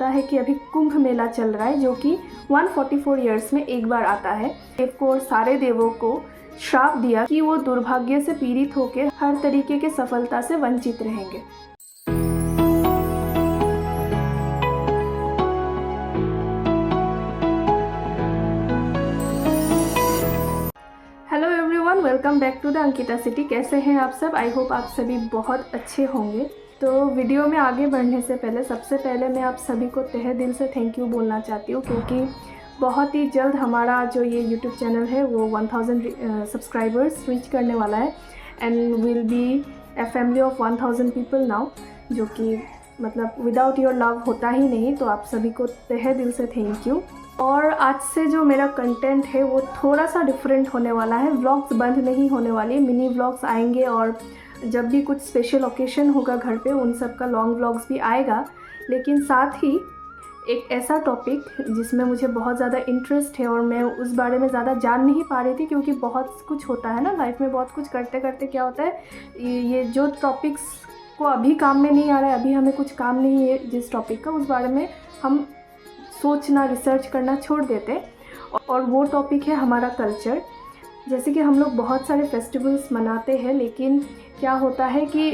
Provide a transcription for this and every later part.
पता है कि अभी कुंभ मेला चल रहा है जो कि 144 ईयर्स में एक बार आता है। देव को और सारे देवों को श्राप दिया कि वो दुर्भाग्य से पीड़ित होकर हर तरीके के सफलता से वंचित रहेंगे। Hello everyone, welcome back to the Ankita city. कैसे हैं आप सब? आई होप आप सभी बहुत अच्छे होंगे। तो वीडियो में आगे बढ़ने से पहले सबसे पहले मैं आप सभी को तहे दिल से थैंक यू बोलना चाहती हूँ, क्योंकि बहुत ही जल्द हमारा जो ये यूट्यूब चैनल है वो 1000 सब्सक्राइबर्स रीच करने वाला है and will be a family of 1000 people now, जो कि मतलब विदाउट योर लव होता ही नहीं। तो आप सभी को तहे दिल से थैंक यू। और आज से जो मेरा कंटेंट है वो थोड़ा सा डिफरेंट होने वाला है। व्लॉग्स बंद नहीं होने वाली, मिनी व्लॉग्स आएंगे और जब भी कुछ स्पेशल ओकेशन होगा घर पे उन सब का लॉन्ग व्लॉग्स भी आएगा। लेकिन साथ ही एक ऐसा टॉपिक जिसमें मुझे बहुत ज़्यादा इंटरेस्ट है और मैं उस बारे में ज़्यादा जान नहीं पा रही थी, क्योंकि बहुत कुछ होता है ना लाइफ में। बहुत कुछ करते करते क्या होता है, ये जो टॉपिक्स को अभी काम में नहीं आ रहा है, अभी हमें कुछ काम नहीं है जिस टॉपिक का, उस बारे में हम सोचना रिसर्च करना छोड़ देते। और वो टॉपिक है हमारा कल्चर। जैसे कि हम लोग बहुत सारे फेस्टिवल्स मनाते हैं, लेकिन क्या होता है कि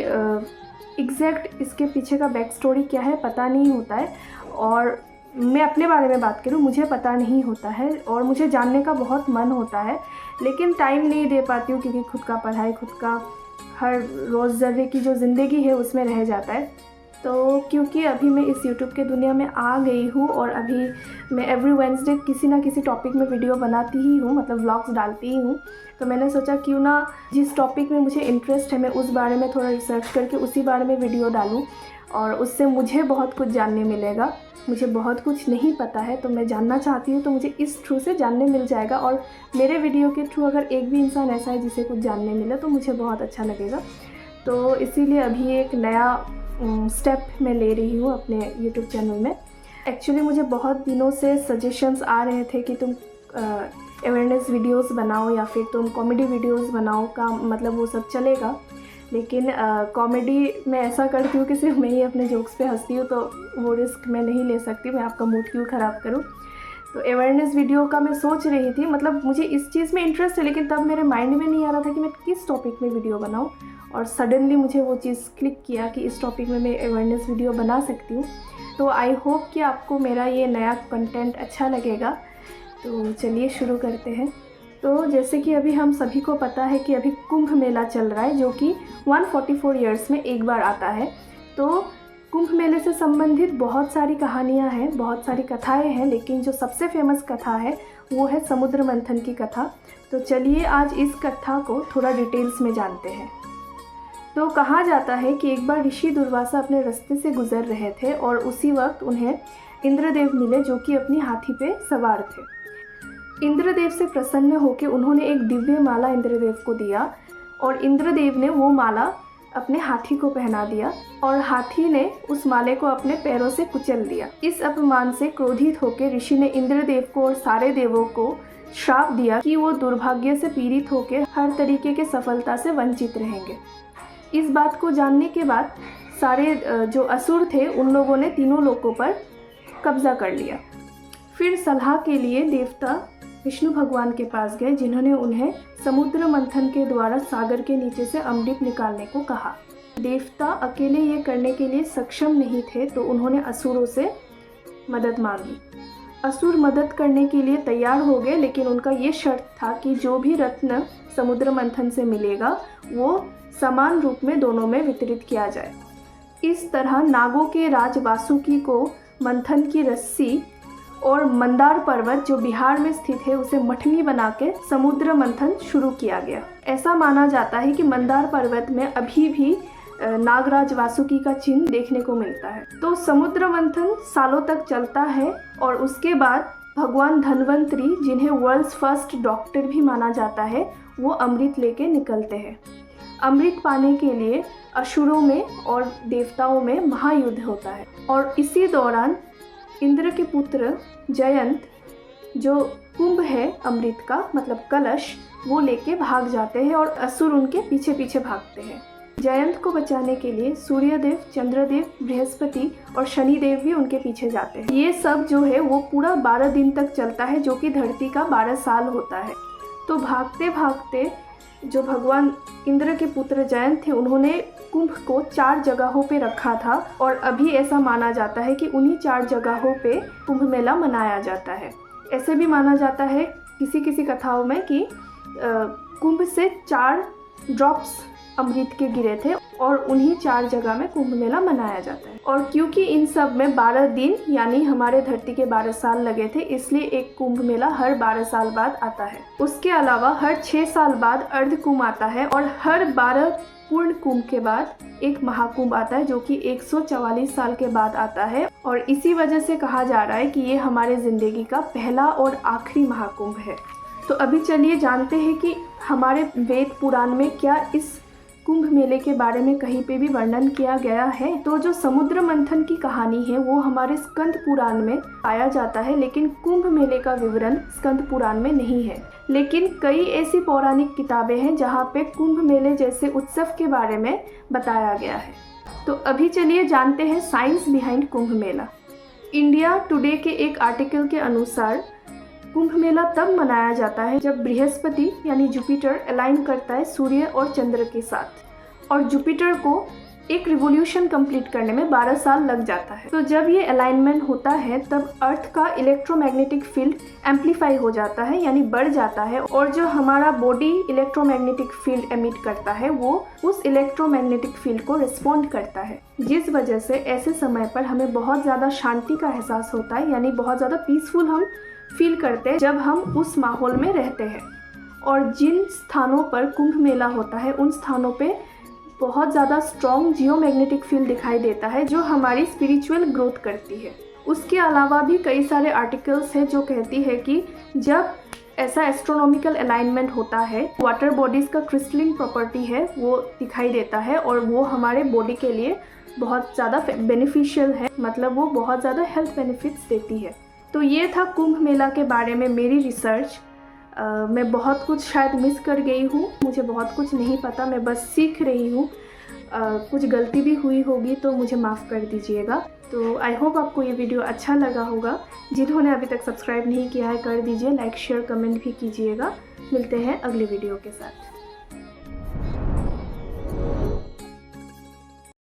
एग्जैक्ट इसके पीछे का बैक स्टोरी क्या है पता नहीं होता है। और मैं अपने बारे में बात करूँ, मुझे पता नहीं होता है और मुझे जानने का बहुत मन होता है, लेकिन टाइम नहीं दे पाती हूँ, क्योंकि खुद का पढ़ाई, खुद का हर रोज़मर्रा की जो ज़िंदगी है उसमें रह जाता है। तो क्योंकि अभी मैं इस यूट्यूब के दुनिया में आ गई हूँ और अभी मैं एवरी वेडनेसडे किसी ना किसी टॉपिक में वीडियो बनाती ही हूँ, मतलब व्लॉग्स डालती ही हूँ। तो मैंने सोचा क्यों ना जिस टॉपिक में मुझे इंटरेस्ट है मैं उस बारे में थोड़ा रिसर्च करके उसी बारे में वीडियो डालूँ, और उससे मुझे बहुत कुछ जानने मिलेगा। मुझे बहुत कुछ नहीं पता है तो मैं जानना चाहती हूँ, तो मुझे इस थ्रू से जानने मिल जाएगा। और मेरे वीडियो के थ्रू अगर एक भी इंसान ऐसा है जिसे कुछ जानने मिले तो मुझे बहुत अच्छा लगेगा। तो इसीलिए अभी एक नया स्टेप मैं ले रही हूँ अपने यूट्यूब चैनल में। एक्चुअली मुझे बहुत दिनों से सजेशंस आ रहे थे कि तुम अवेयरनेस वीडियोस बनाओ या फिर तुम कॉमेडी वीडियोस बनाओ, का मतलब वो सब चलेगा। लेकिन कॉमेडी मैं ऐसा करती हूँ कि सिर्फ मैं ही अपने जोक्स पे हंसती हूँ, तो वो रिस्क मैं नहीं ले सकती, मैं आपका मूड क्यों ख़राब करूँ। तो अवेयरनेस वीडियो का मैं सोच रही थी, मतलब मुझे इस चीज़ में इंटरेस्ट है, लेकिन तब मेरे माइंड में नहीं आ रहा था कि मैं किस टॉपिक में वीडियो बनाऊँ। और सडनली मुझे वो चीज़ क्लिक किया कि इस टॉपिक में मैं अवेयरनेस वीडियो बना सकती हूँ। तो आई होप कि आपको मेरा ये नया कंटेंट अच्छा लगेगा। तो चलिए शुरू करते हैं। तो जैसे कि अभी हम सभी को पता है कि अभी कुंभ मेला चल रहा है जो कि 144 ईयर्स में एक बार आता है। तो कुंभ मेले से संबंधित बहुत सारी कहानियाँ हैं, बहुत सारी कथाएँ हैं, लेकिन जो सबसे फेमस कथा है वो है समुद्र मंथन की कथा। तो चलिए आज इस कथा को थोड़ा डिटेल्स में जानते हैं। तो कहा जाता है कि एक बार ऋषि दुर्वासा अपने रास्ते से गुजर रहे थे और उसी वक्त उन्हें इंद्रदेव मिले, जो कि अपनी हाथी पे सवार थे। इंद्रदेव से प्रसन्न होकर उन्होंने एक दिव्य माला इंद्रदेव को दिया और इंद्रदेव ने वो माला अपने हाथी को पहना दिया और हाथी ने उस माले को अपने पैरों से कुचल दिया। इस अपमान से क्रोधित होकर ऋषि ने इंद्रदेव को और सारे देवों को श्राप दिया कि वो दुर्भाग्य से पीड़ित होकर हर तरीके के सफलता से वंचित रहेंगे। इस बात को जानने के बाद सारे जो असुर थे उन लोगों ने तीनों लोकों पर कब्जा कर लिया। फिर सलाह के लिए देवता विष्णु भगवान के पास गए, जिन्होंने उन्हें समुद्र मंथन के द्वारा सागर के नीचे से अमृत निकालने को कहा। देवता अकेले ये करने के लिए सक्षम नहीं थे, तो उन्होंने असुरों से मदद मांगी। असुर मदद करने के लिए तैयार हो गए, लेकिन उनका ये शर्त था कि जो भी रत्न समुद्र मंथन से मिलेगा वो समान रूप में दोनों में वितरित किया जाए। इस तरह नागों के राज वासुकी को मंथन की रस्सी और मंदार पर्वत जो बिहार में स्थित है उसे मठनी बना के समुद्र मंथन शुरू किया गया। ऐसा माना जाता है कि मंदार पर्वत में अभी भी नागराज वासुकी का चिन्ह देखने को मिलता है। तो समुद्र मंथन सालों तक चलता है और उसके बाद भगवान धन्वंतरी, जिन्हें वर्ल्ड्स फर्स्ट डॉक्टर भी माना जाता है, वो अमृत लेके निकलते हैं। अमृत पाने के लिए असुरों में और देवताओं में महायुद्ध होता है और इसी दौरान इंद्र के पुत्र जयंत, जो कुंभ है अमृत का मतलब कलश, वो लेके भाग जाते हैं और असुर उनके पीछे पीछे भागते हैं। जयंत को बचाने के लिए सूर्यदेव, चंद्रदेव, बृहस्पति और शनिदेव भी उनके पीछे जाते हैं। ये सब जो है वो पूरा 12 दिन तक चलता है, जो कि धरती का 12 साल होता है। तो भागते भागते जो भगवान इंद्र के पुत्र जयंत थे, उन्होंने कुंभ को 4 जगहों पे रखा था और अभी ऐसा माना जाता है कि उन्हीं 4 जगहों पे कुंभ मेला मनाया जाता है। ऐसे भी माना जाता है किसी किसी कथाओं में कि कुंभ से 4 ड्रॉप्स अमृत के गिरे थे और उन्हीं 4 जगह में कुंभ मेला मनाया जाता है। और क्योंकि इन सब में 12 दिन यानी हमारे धरती के 12 साल लगे थे, इसलिए एक कुंभ मेला हर 12 साल बाद आता है। उसके अलावा हर 6 साल बाद अर्ध कुंभ आता है और हर 12 पूर्ण कुंभ के बाद एक महाकुंभ आता है, जो कि 144 साल के बाद आता है। और इसी वजह से कहा जा रहा है कि ये हमारे ज़िंदगी का पहला और आखिरी महाकुंभ है। तो अभी चलिए जानते हैं कि हमारे वेद पुराण में क्या इस कुंभ मेले के बारे में कहीं पे भी वर्णन किया गया है। तो जो समुद्र मंथन की कहानी है वो हमारे स्कंद पुराण में पाया जाता है, लेकिन कुंभ मेले का विवरण स्कंद पुराण में नहीं है। लेकिन कई ऐसी पौराणिक किताबें हैं जहाँ पे कुंभ मेले जैसे उत्सव के बारे में बताया गया है। तो अभी चलिए जानते हैं science behind Kumbh Mela. India today के एक आर्टिकल के अनुसार कुंभ मेला तब मनाया जाता है जब बृहस्पति यानी जुपिटर अलाइन करता है सूर्य और चंद्र के साथ, और जुपिटर को एक रिवोल्यूशन कंप्लीट करने में 12 साल लग जाता है। तो जब ये अलाइनमेंट होता है तब अर्थ का इलेक्ट्रोमैग्नेटिक फील्ड एम्पलीफाई हो जाता है यानी बढ़ जाता है, और जो हमारा बॉडी इलेक्ट्रोमैग्नेटिक फील्ड एमिट करता है वो उस इलेक्ट्रोमैग्नेटिक फील्ड को रिस्पॉन्ड करता है, जिस वजह से ऐसे समय पर हमें बहुत ज़्यादा शांति का एहसास होता है, यानी बहुत ज़्यादा पीसफुल हम फील करते हैं जब हम उस माहौल में रहते हैं। और जिन स्थानों पर कुंभ मेला होता है उन स्थानों पे बहुत ज़्यादा स्ट्रॉन्ग जियोमैग्नेटिक फील्ड दिखाई देता है, जो हमारी स्पिरिचुअल ग्रोथ करती है। उसके अलावा भी कई सारे आर्टिकल्स हैं जो कहती है कि जब ऐसा एस्ट्रोनॉमिकल अलाइनमेंट होता है, वाटर बॉडीज़ का क्रिस्टलिन प्रॉपर्टी है वो दिखाई देता है, और वो हमारे बॉडी के लिए बहुत ज़्यादा बेनिफिशियल है, मतलब वो बहुत ज़्यादा हेल्थ बेनिफिट्स देती है। तो ये था कुंभ मेला के बारे में मेरी रिसर्च। मैं बहुत कुछ शायद मिस कर गई हूँ, मुझे बहुत कुछ नहीं पता, मैं बस सीख रही हूँ। कुछ गलती भी हुई होगी तो मुझे माफ़ कर दीजिएगा। तो आई होप आपको ये वीडियो अच्छा लगा होगा। जिन्होंने अभी तक सब्सक्राइब नहीं किया है कर दीजिए, लाइक शेयर कमेंट भी कीजिएगा। मिलते हैं अगले वीडियो के साथ।